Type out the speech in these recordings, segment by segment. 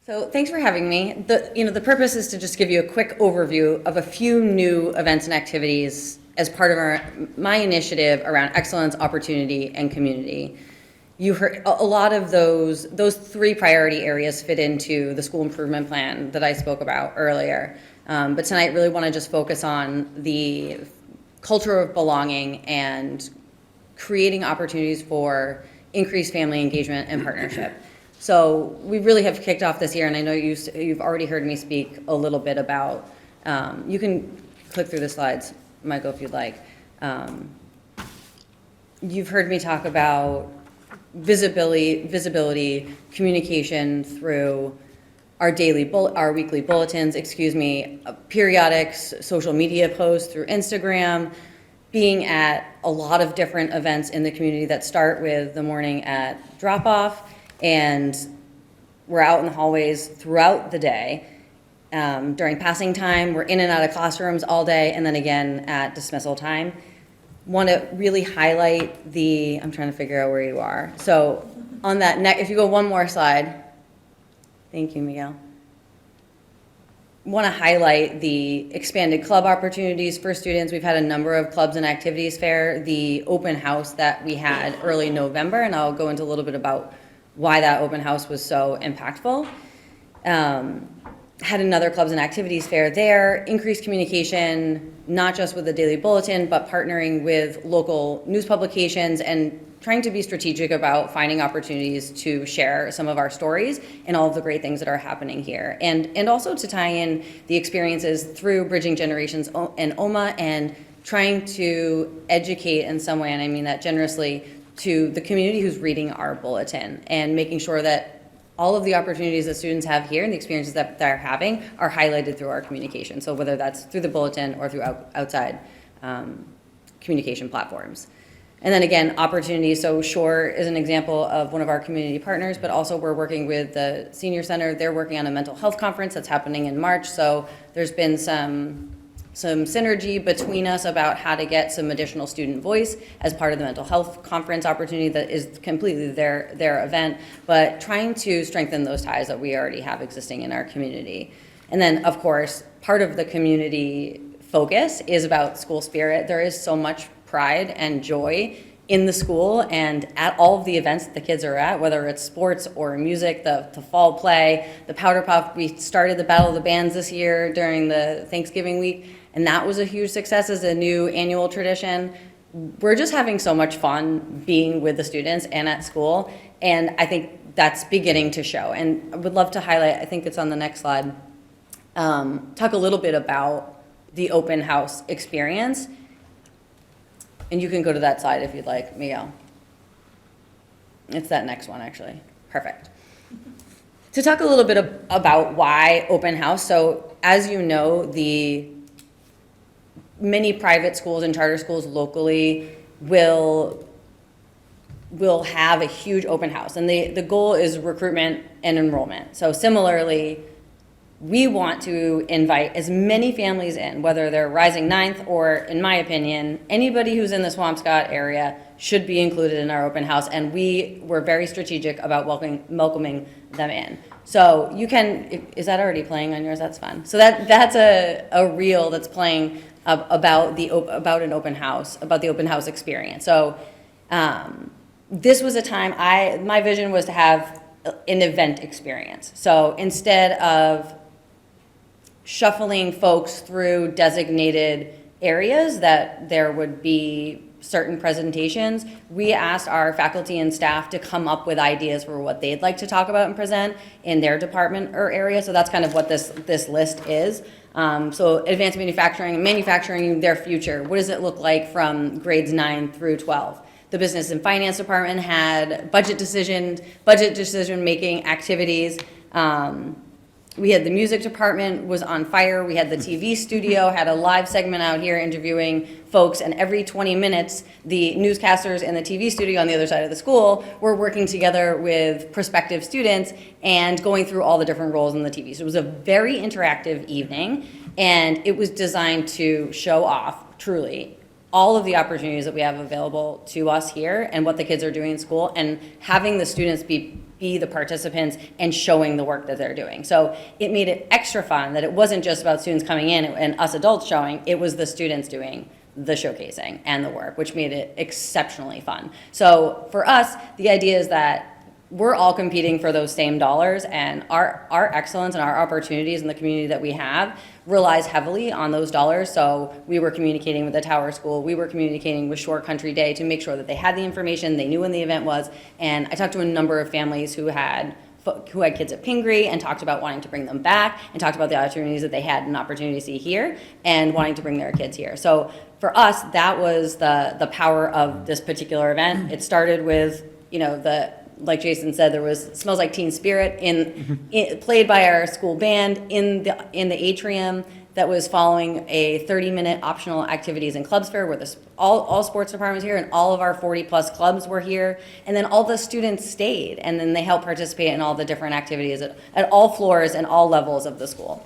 So thanks for having me. The purpose is to just give you a quick overview of a few new events and activities as part of my initiative around excellence, opportunity, and community. You heard a lot of those three priority areas fit into the school improvement plan that I spoke about earlier. But tonight really want to just focus on the culture of belonging and creating opportunities for increased family engagement and partnership. So we really have kicked off this year, and I know you've already heard me speak a little bit about, you can click through the slides, Michael, if you'd like. You've heard me talk about visibility, communication through our weekly bulletins, periodic social media posts through Instagram, being at a lot of different events in the community that start with the morning at drop-off, and we're out in the hallways throughout the day. During passing time, we're in and out of classrooms all day, and then again at dismissal time. Want to really highlight I'm trying to figure out where you are. So on that if you go one more slide. Thank you, Miguel. Want to highlight the expanded club opportunities for students. We've had a number of clubs and activities fair. The open house that we had early November, and I'll go into a little bit about why that open house was so impactful. Had another clubs and activities fair there, increased communication, not just with the Daily Bulletin, but partnering with local news publications and trying to be strategic about finding opportunities to share some of our stories and all of the great things that are happening here. And also to tie in the experiences through Bridging Generations and OMA and trying to educate in some way, and I mean that generously, to the community who's reading our bulletin and making sure that all of the opportunities that students have here and the experiences that they're having are highlighted through our communication. So whether that's through the bulletin or through outside communication platforms. And then again, opportunities. So Shore is an example of one of our community partners, but also we're working with the Senior Center. They're working on a mental health conference that's happening in March. So there's been some synergy between us about how to get some additional student voice as part of the mental health conference opportunity that is completely their event, but trying to strengthen those ties that we already have existing in our community. And then, of course, part of the community focus is about school spirit. There is so much pride and joy in the school and at all of the events that the kids are at, whether it's sports or music, the fall play, the Powder Puff. We started the Battle of the Bands this year during the Thanksgiving week, and that was a huge success as a new annual tradition. We're just having so much fun being with the students and at school, and I think that's beginning to show. And I would love to highlight, I think it's on the next slide, talk a little bit about the open house experience. And you can go to that slide if you'd like, Miguel. It's that next one, actually. Perfect. To talk a little bit about why open house. So as you know, the many private schools and charter schools locally will have a huge open house. And the goal is recruitment and enrollment. So similarly, we want to invite as many families in, whether they're rising ninth or, in my opinion, anybody who's in the Swampscott area should be included in our open house, and we were very strategic about welcoming them in. So you can, is that already playing on yours? That's fun. So that's a reel that's playing about an open house, about the open house experience. So this was a time, my vision was to have an event experience. So instead of shuffling folks through designated areas that there would be certain presentations, we asked our faculty and staff to come up with ideas for what they'd like to talk about and present in their department or area. So that's kind of what this list is. So advanced manufacturing their future. What does it look like from grades 9 through 12? The business and finance department had budget decision-making activities. We had the music department was on fire. We had the TV studio, had a live segment out here interviewing folks, and every 20 minutes, the newscasters in the TV studio on the other side of the school were working together with prospective students and going through all the different roles in the TV. So it was a very interactive evening, and it was designed to show off, truly, all of the opportunities that we have available to us here and what the kids are doing in school, and having the students be be the participants and showing the work that they're doing. So it made it extra fun that it wasn't just about students coming in and us adults showing, it was the students doing the showcasing and the work, which made it exceptionally fun. So for us, the idea is that we're all competing for those same dollars, and our excellence and our opportunities in the community that we have relies heavily on those dollars. So we were communicating with the Tower School, we were communicating with Shore Country Day to make sure that they had the information, they knew when the event was, and I talked to a number of families who had kids at Pingree and talked about wanting to bring them back, and talked about the opportunities that they had an opportunity to see here and wanting to bring their kids here. So for us, that was the power of this particular event. It started with, like Jason said, there was Smells Like Teen Spirit played by our school band in the atrium that was following a 30-minute optional activities and clubs fair where all sports departments here and all of our 40-plus clubs were here. And then all the students stayed, and then they helped participate in all the different activities at all floors and all levels of the school.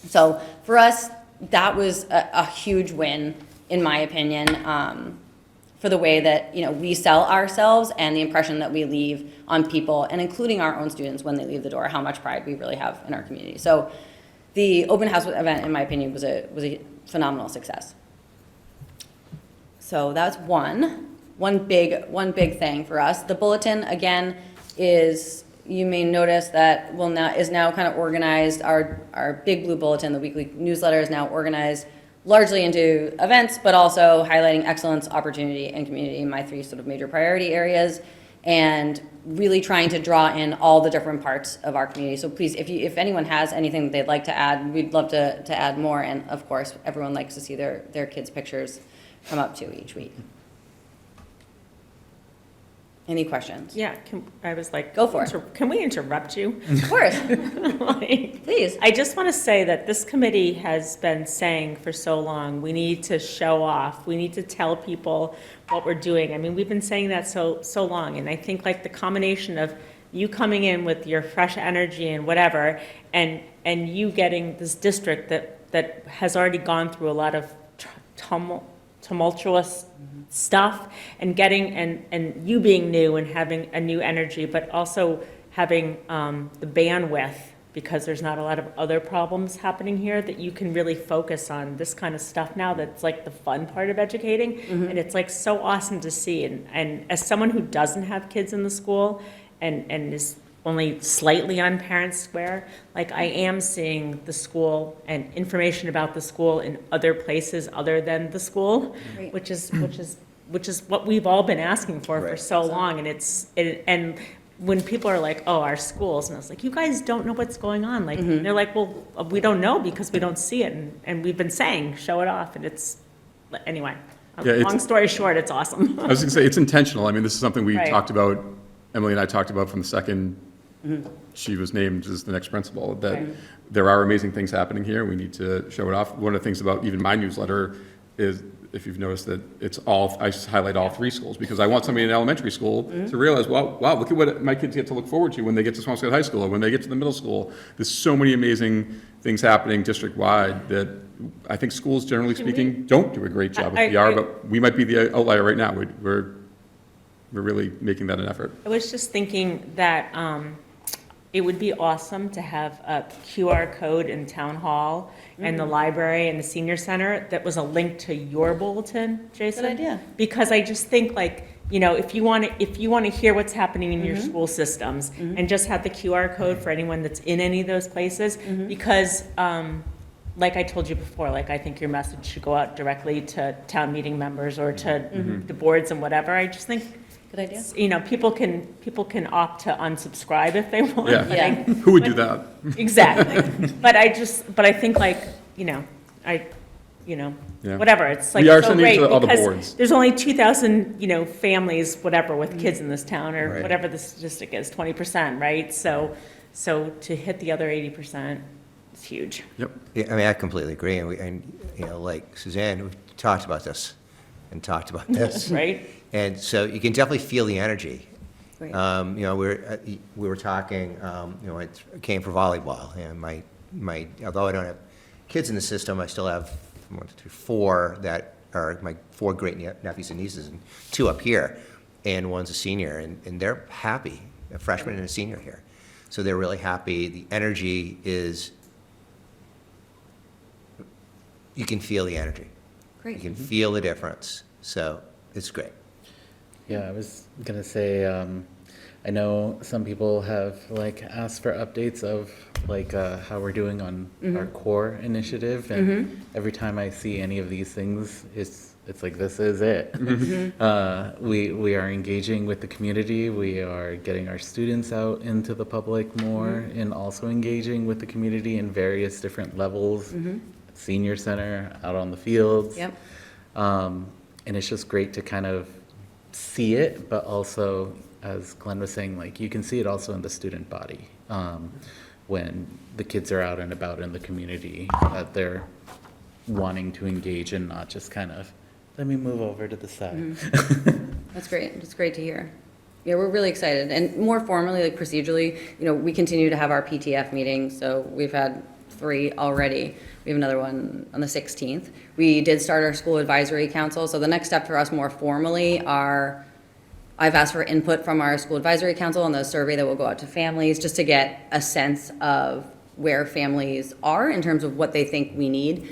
So for us, that was a huge win, in my opinion, for the way that we sell ourselves and the impression that we leave on people, and including our own students when they leave the door, how much pride we really have in our community. So the open house event, in my opinion, was a phenomenal success. So that's one big thing for us. The bulletin, again, you may notice that is now kind of organized. Our Big Blue Bulletin, the weekly newsletter, is now organized largely into events, but also highlighting excellence, opportunity, and community, my 3 sort of major priority areas, and really trying to draw in all the different parts of our community. So please, if anyone has anything that they'd like to add, we'd love to add more. And of course, everyone likes to see their kids' pictures come up too each week. Any questions? Yeah, I was like, go for it. Can we interrupt you? Of course. Please. I just want to say that this committee has been saying for so long, we need to show off. We need to tell people what we're doing. I mean, we've been saying that so long. And I think like the combination of you coming in with your fresh energy and whatever, and you getting this district that has already gone through a lot of tumultuous stuff, and getting and you being new and having a new energy, but also having the bandwidth, because there's not a lot of other problems happening here, that you can really focus on this kind of stuff now. That's like the fun part of educating, and it's like so awesome to see. And as someone who doesn't have kids in the school and is only slightly on Parents Square, like I am seeing the school and information about the school in other places other than the school, right. which is what we've all been asking for so long. And and when people are like, oh, our schools, and I was like, you guys don't know what's going on. Like, they're like, well, we don't know because we don't see it. And we've been saying, show it off. And anyway, long story short, it's awesome. I was going to say, it's intentional. I mean, this is something we talked about, Emily and I talked about from the second she was named as the next principal, that there are amazing things happening here. We need to show it off. One of the things about even my newsletter is, if you've noticed, that I highlight all 3 schools, because I want somebody in elementary school to realize, wow, look at what my kids get to look forward to when they get to Swampscott High School or when they get to the middle school. There's so many amazing things happening district-wide that I think schools, generally speaking, don't do a great job with PR, but we might be the outlier right now. We're really making that an effort. I was just thinking that it would be awesome to have a QR code in Town Hall and the library and the senior center that was a link to your bulletin, Jason. Good idea. Because I just think, like, if you want to hear what's happening in your school systems, and just have the QR code for anyone that's in any of those places, because like I told you before, like I think your message should go out directly to town meeting members or to the boards and whatever. I just think, good idea. People can opt to unsubscribe if they want. Yeah. Who would do that? Exactly. But I think, like, whatever. It's like, we are so sending great to all the because boards. there's only 2,000, families, whatever, with kids in this town, or whatever the statistic is, 20%, right? So to hit the other 80%. It's huge. Yep. Yeah, I mean, I completely agree. And like Suzanne, we've talked about this and talked about this. Right. And so you can definitely feel the energy. Right. We were talking, I came for volleyball, and my although I don't have kids in the system, I still have 1, 2, 3, 4 that are my 4 great nephews and nieces, and 2 up here, and one's a senior, and they're happy a freshman and a senior here. So they're really happy. The energy is, you can feel the energy. Great. You can feel the difference. So it's great. Yeah, I was gonna say, I know some people have like asked for updates of like how we're doing on our core initiative, and every time I see any of these things, it's like, this is it. We are engaging with the community. We are getting our students out into the public more, and also engaging with the community in various different levels. Senior center, out on the fields. Yep. And it's just great to kind of see it, but also, as Glenn was saying, like, you can see it also in the student body. When the kids are out and about in the community, that they're wanting to engage and not just kind of, let me move over to the side. That's great. It's great to hear. Yeah, we're really excited. And more formally, like procedurally, we continue to have our PTF meetings. So we've had 3 already. We have another one on the 16th. We did start our school advisory council. So the next step for us more formally I've asked for input from our school advisory council on the survey that will go out to families, just to get a sense of where families are in terms of what they think we need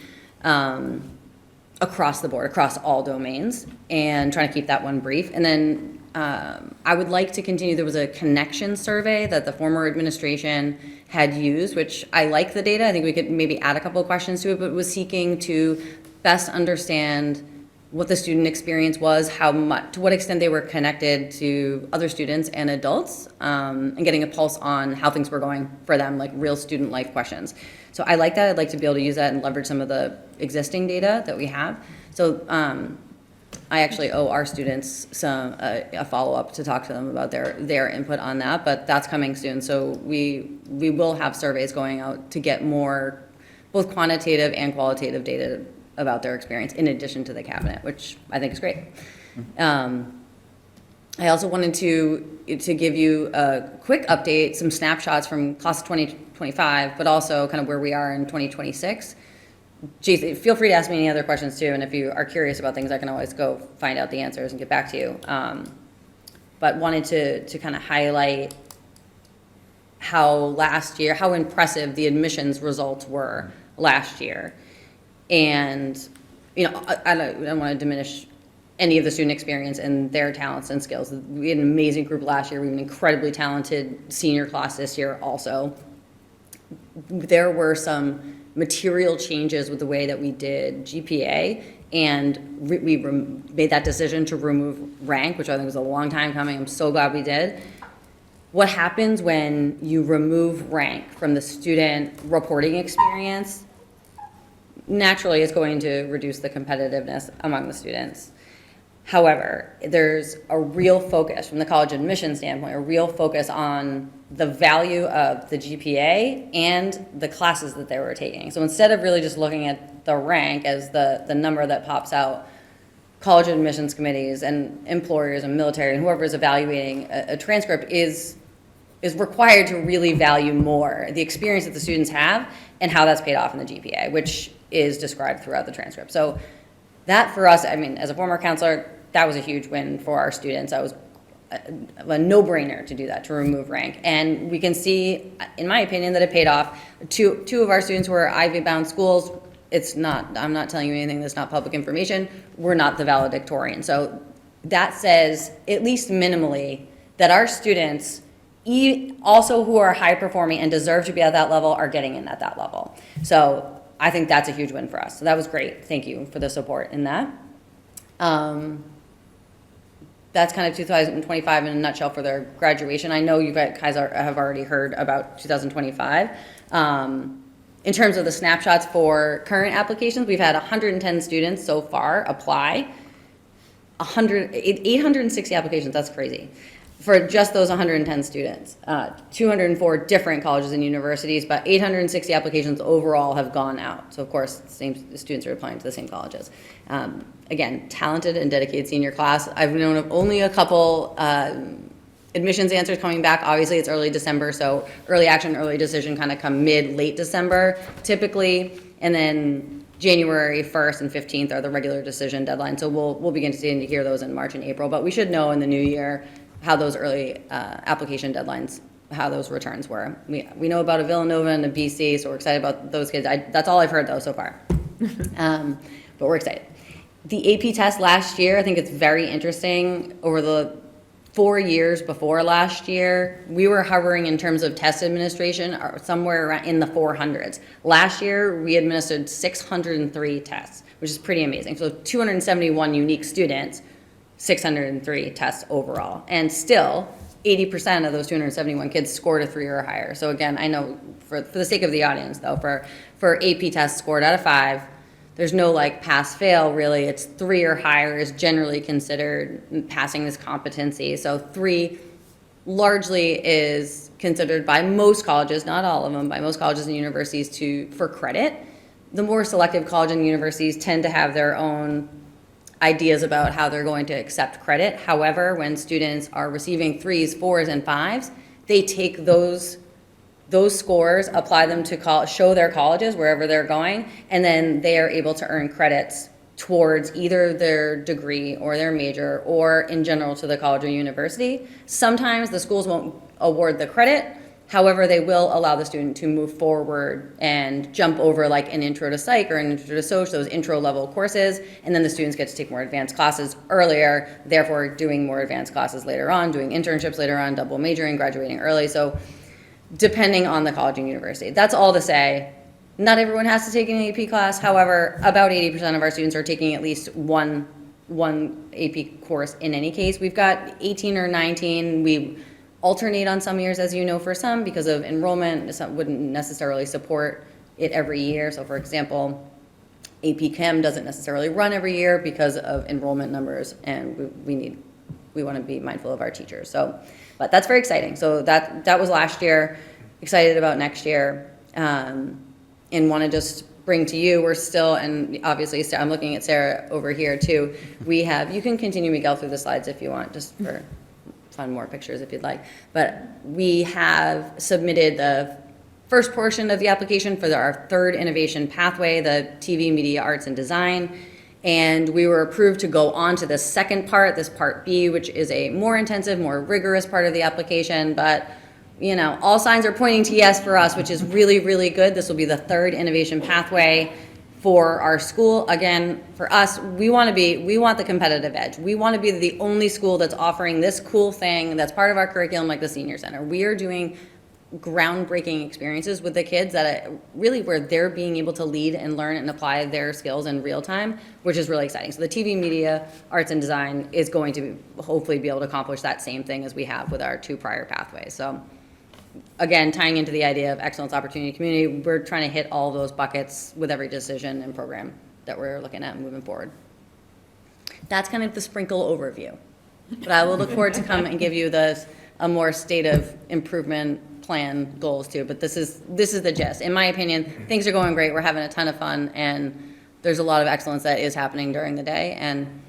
across the board, across all domains, and trying to keep that one brief. And then I would like to continue, there was a connection survey that the former administration had used, which I like the data. I think we could maybe add a couple of questions to it, but was seeking to best understand what the student experience was, to what extent they were connected to other students and adults, and getting a pulse on how things were going for them, like real student life questions. So I like that. I'd like to be able to use that and leverage some of the existing data that we have. So I actually owe our students a follow-up to talk to them about their input on that, but that's coming soon. So we will have surveys going out to get more both quantitative and qualitative data about their experience in addition to the cabinet, which I think is great. I also wanted to give you a quick update, some snapshots from class of 2025, but also kind of where we are in 2026. Jason, feel free to ask me any other questions too, and if you are curious about things, I can always go find out the answers and get back to you. But wanted to kind of highlight how impressive the admissions results were last year. And, I don't want to diminish any of the student experience and their talents and skills. We had an amazing group last year. We have an incredibly talented senior class this year also. There were some material changes with the way that we did GPA, and we made that decision to remove rank, which I think was a long time coming. I'm so glad we did. What happens when you remove rank from the student reporting experience? Naturally, it's going to reduce the competitiveness among the students. However, there's a real focus from the college admission standpoint, a real focus on the value of the GPA and the classes that they were taking. So instead of really just looking at the rank as the number that pops out, college admissions committees and employers and military and whoever is evaluating a transcript is required to really value more the experience that the students have and how that's paid off in the GPA, which is described throughout the transcript. So that for us, as a former counselor, that was a huge win for our students. That was a no-brainer to do that, to remove rank. And we can see, in my opinion, that it paid off. Two of our students were Ivy-bound schools. I'm not telling you anything that's not public information. We're not the valedictorian. So that says, at least minimally, that our students, also who are high-performing and deserve to be at that level, are getting in at that level. So I think that's a huge win for us. So that was great. Thank you for the support in that. That's kind of 2025 in a nutshell for their graduation. I know you guys have already heard about 2025. In terms of the snapshots for current applications, we've had 110 students so far apply. 860 applications, that's crazy. For just those 110 students, 204 different colleges and universities, but 860 applications overall have gone out. So of course, the students are applying to the same colleges. Again, talented and dedicated senior class. I've known of only a couple admissions answers coming back. Obviously, it's early December, so early action, early decision kind of come late December typically, and then January 1st and 15th are the regular decision deadlines. So we'll begin to hear those in March and April, but we should know in the new year how those early application deadlines, how those returns were. We know about a Villanova and a BC, so we're excited about those kids. That's all I've heard though so far. But we're excited. The AP test last year, I think it's very interesting. Over the 4 years before last year, we were hovering in terms of test administration somewhere around in the 400s. Last year, we administered 603 tests, which is pretty amazing. So 271 unique students, 603 tests overall. And still, 80% of those 271 kids scored a 3 or higher. So again, I know for the sake of the audience though, for AP tests scored out of 5, there's no like pass fail really. It's 3 or higher is generally considered passing this competency. So 3 largely is considered by most colleges, not all of them, by most colleges and universities for credit. The more selective colleges and universities tend to have their own ideas about how they're going to accept credit. However, when students are receiving 3s, 4s, and 5s, they take those scores, apply them to show their colleges wherever they're going, and then they are able to earn credits towards either their degree or their major or in general to the college or university. Sometimes the schools won't award the credit. However, they will allow the student to move forward and jump over like an intro to psych or an intro to social, those intro level courses, and then the students get to take more advanced classes earlier, therefore doing more advanced classes later on, doing internships later on, double majoring, graduating early. So depending on the college and university. That's all to say, not everyone has to take an AP class. However, about 80% of our students are taking at least one AP course in any case. We've got 18 or 19. We alternate on some years, as you know, for some because of enrollment. Some wouldn't necessarily support it every year. So for example, AP Chem doesn't necessarily run every year because of enrollment numbers, and we want to be mindful of our teachers. So, but that's very exciting. So that was last year. Excited about next year, and want to just bring to you. We're still, and obviously I'm looking at Sarah over here too. You can continue, Miguel, through the slides if you want, just for fun more pictures if you'd like. But we have submitted the first portion of the application for our 3rd innovation pathway, the TV, media, arts, and design. And we were approved to go on to the second part, this part B, which is a more intensive, more rigorous part of the application. But, you know, all signs are pointing to yes for us, which is really, really good. This will be the 3rd innovation pathway for our school. Again, for us, we want the competitive edge. We want to be the only school that's offering this cool thing that's part of our curriculum, like the Senior Center. We are doing groundbreaking experiences with the kids that really where they're being able to lead and learn and apply their skills in real time, which is really exciting. So the TV, media, arts, and design is going to hopefully be able to accomplish that same thing as we have with our 2 prior pathways. So again, tying into the idea of excellence, opportunity, community, we're trying to hit all those buckets with every decision and program that we're looking at moving forward. That's kind of the sprinkle overview. But I will look forward to come and give you a more state of improvement plan goals too. But this is the gist. In my opinion, things are going great. We're having a ton of fun, and there's a lot of excellence that is happening during the day. And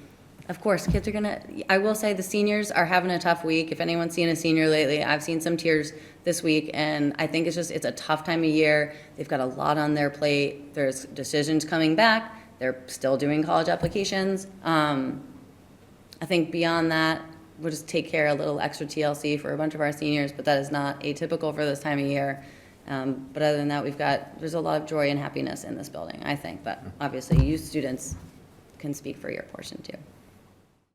of course, kids are I will say the seniors are having a tough week. If anyone's seen a senior lately, I've seen some tears this week, and I think it's a tough time of year. They've got a lot on their plate. There's decisions coming back. They're still doing college applications. I think beyond that, we'll just take care of a little extra TLC for a bunch of our seniors, but that is not atypical for this time of year. But other than that, there's a lot of joy and happiness in this building, I think. But obviously, you students can speak for your portion too.